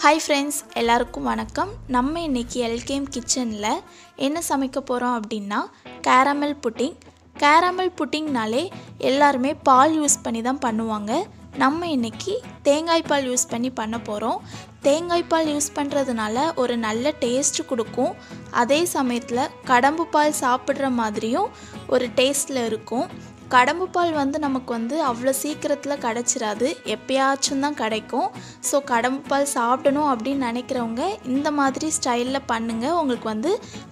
Hi friends, எல்லாருக்கும் வணக்கம். நம்ம இன்னைக்கு LKM கிச்சன்ல என்ன சமைக்க போறோம் அப்படினா caramel pudding. caramel puddingனாலே எல்லாரும் பால் யூஸ் பண்ணி தான் பண்ணுவாங்க. நம்ம இன்னைக்கு தேங்காய் பால் யூஸ் பண்ணி பண்ண போறோம். தேங்காய் பால் யூஸ் பண்றதுனால ஒரு நல்ல டேஸ்ட் கொடுக்கும். அதே சமயத்துல கடம்பு பால் சாப்பிடுற மாதிரியும் ஒரு டேஸ்ட்ல இருக்கும். கடம்பு பால் நமக்கு அவ்வளோ சீக்கிரத்தில் கிடைச்சிராது, எப்பயாச்சும் தான் கிடைக்கும். ஸோ கடம்பு பால் சாப்பிடணும் அப்படின்னு நினைக்கிறவங்க இந்த மாதிரி ஸ்டைலில் பண்ணுங்கள். உங்களுக்கு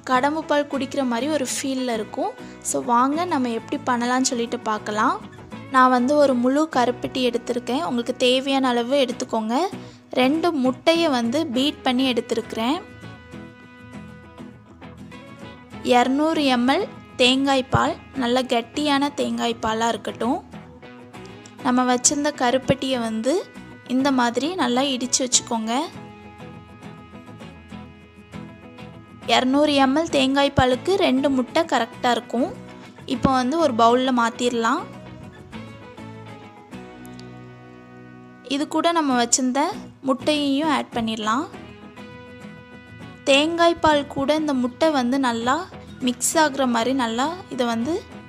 கடம்பு பால் குடிக்கிற மாதிரி ஒரு ஃபீலில் இருக்கும். ஸோ வாங்க நம்ம எப்படி பண்ணலான்னு சொல்லிட்டு பார்க்கலாம். நான் ஒரு முழு கருப்பட்டி எடுத்திருக்கேன். உங்களுக்கு தேவையான அளவு எடுத்துக்கோங்க. 2 முட்டையை பீட் பண்ணி எடுத்திருக்கிறேன். 200 ml தேங்காய் பால், நல்ல கட்டியான தேங்காய் பாலாக இருக்கட்டும். நம்ம வச்சிருந்த கருப்பட்டியை இந்த மாதிரி நல்லா இடித்து வச்சுக்கோங்க. 200 ml தேங்காய் பாலுக்கு 2 முட்டை கரெக்டாக இருக்கும். இப்போ ஒரு பவுலில் மாற்றிடலாம். இது கூட நம்ம வச்சிருந்த முட்டையையும் ஆட் பண்ணிடலாம். தேங்காய் பால் கூட இந்த முட்டை நல்லா மிக்ஸ் ஆகுற மாதிரி நல்லா இதை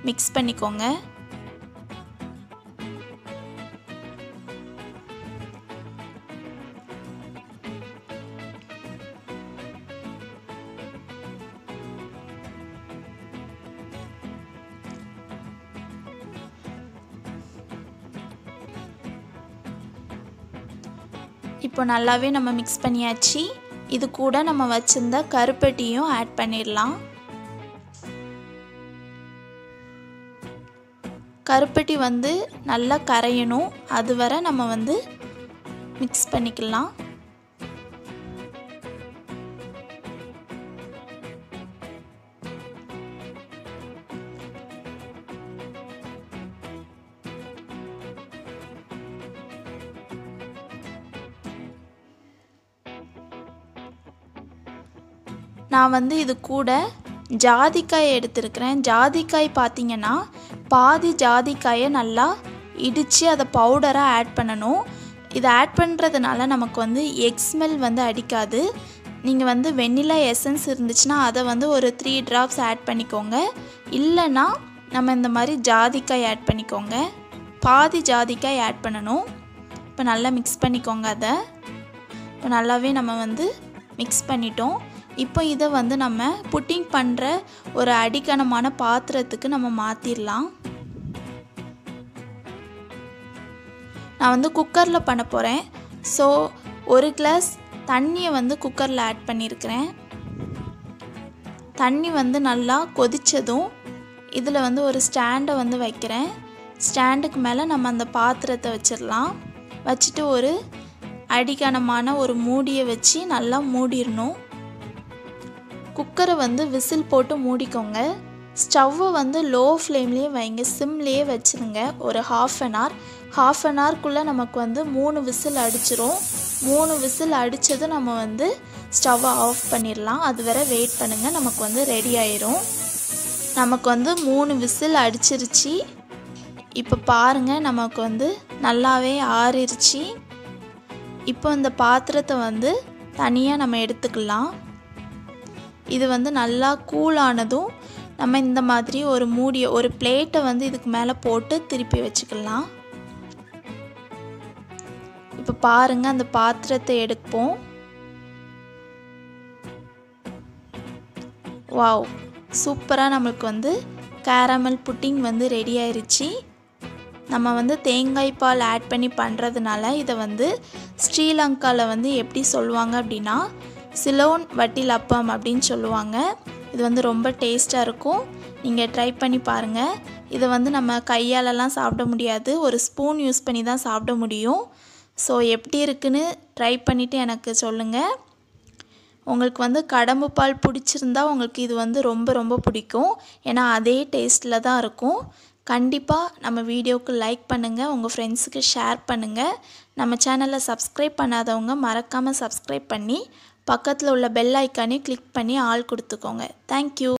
மிக்ஸ் பண்ணிக்கோங்க. இப்போ நல்லாவே நம்ம மிக்ஸ் பண்ணியாச்சு. இது கூட நம்ம வச்சிருந்த கருப்பட்டியும் ஆட் பண்ணிடலாம். கருப்பட்டி நல்லா கரையணும், அது வரை நம்ம மிக்ஸ் பண்ணிக்கலாம். நான் இது கூட ஜாதிக்காய் எடுத்திருக்கிறேன். ஜாதிக்காய் பார்த்தீங்கன்னா பாதி ஜாதிக்காயை நல்லா இடித்து அதை பவுடராக ஆட் பண்ணணும். இதை ஆட் பண்ணுறதுனால நமக்கு எக் ஸ்மெல் அடிக்காது. நீங்கள் வெண்ணிலா எசன்ஸ் இருந்துச்சுன்னா அதை ஒரு 3 drops ஆட் பண்ணிக்கோங்க. இல்லைன்னா நம்ம இந்த மாதிரி ஜாதிக்காய் ஆட் பண்ணிக்கோங்க. பாதி ஜாதிக்காய் ஆட் பண்ணணும். இப்போ நல்லா மிக்ஸ் பண்ணிக்கோங்க. அதை இப்போ நல்லாவே நம்ம மிக்ஸ் பண்ணிட்டோம். இப்போ இதை நம்ம புட்டிங் பண்ணுற ஒரு அடிக்கனமான பாத்திரத்துக்கு நம்ம மாற்றிடலாம். நான் குக்கரில் பண்ண போகிறேன். ஸோ 1 கிளாஸ் தண்ணியை குக்கரில் ஆட் பண்ணியிருக்கிறேன். தண்ணி நல்லா கொதித்ததும் இதில் ஒரு ஸ்டாண்டை வைக்கிறேன். ஸ்டாண்டுக்கு மேலே நம்ம அந்த பாத்திரத்தை வச்சிடலாம். வச்சுட்டு ஒரு அடிக்கனமான ஒரு மூடியை வச்சு நல்லா மூடிடணும். குக்கரை விசில் போட்டு மூடிக்கோங்க. ஸ்டவ்வை லோ ஃப்ளேம்லேயே வைங்க, சிம்லேயே வச்சுருங்க. ஒரு half an hourக்குள்ளே நமக்கு 3 விசில் அடிச்சிரும். 3 விசில் அடித்ததும் நம்ம ஸ்டவ்வை ஆஃப் பண்ணிடலாம். அது வரை வெயிட் பண்ணுங்கள், நமக்கு ரெடி ஆயிரும். நமக்கு 3 விசில் அடிச்சிருச்சு. இப்போ பாருங்கள், நமக்கு நல்லாவே ஆறிருச்சு. இப்போ இந்த பாத்திரத்தை தனியாக நம்ம எடுத்துக்கலாம். இது நல்லா கூலானதும் நம்ம இந்த மாதிரி ஒரு மூடியை, ஒரு பிளேட்டை இதுக்கு மேலே போட்டு திருப்பி வச்சுக்கலாம். இப்போ பாருங்கள், அந்த பாத்திரத்தை எடுப்போம். வாவ், சூப்பராக நம்மளுக்கு கேரமல் புட்டிங் ரெடி ஆயிருச்சு. நம்ம தேங்காய் பால் ஆட் பண்ணி பண்ணுறதுனால இதை ஸ்ரீலங்காவில் எப்படி சொல்லுவாங்க அப்படின்னா சிலோன் வட்டிலப்பம் அப்படின்னு சொல்லுவாங்க. இது ரொம்ப டேஸ்ட்டாக இருக்கும். நீங்கள் ட்ரை பண்ணி பாருங்கள். இதை நம்ம கையாலலாம் சாப்பிட முடியாது, ஒரு ஸ்பூன் யூஸ் பண்ணி தான் சாப்பிட முடியும். ஸோ எப்படி இருக்குன்னு ட்ரை பண்ணிவிட்டு எனக்கு சொல்லுங்கள். உங்களுக்கு கடம்பு பால் பிடிச்சிருந்தா உங்களுக்கு இது ரொம்ப ரொம்ப பிடிக்கும். ஏன்னா அதே டேஸ்ட்டில் தான் இருக்கும். கண்டிப்பாக நம்ம வீடியோவுக்கு லைக் பண்ணுங்கள், உங்கள் ஃப்ரெண்ட்ஸுக்கு ஷேர் பண்ணுங்கள். நம்ம சேனலை சப்ஸ்கிரைப் பண்ணாதவங்க மறக்காமல் சப்ஸ்கிரைப் பண்ணி பக்கத்தில் உள்ள பெல் ஐக்கானே கிளிக் பண்ணி ஆல் கொடுத்துக்கோங்க. தேங்க்யூ.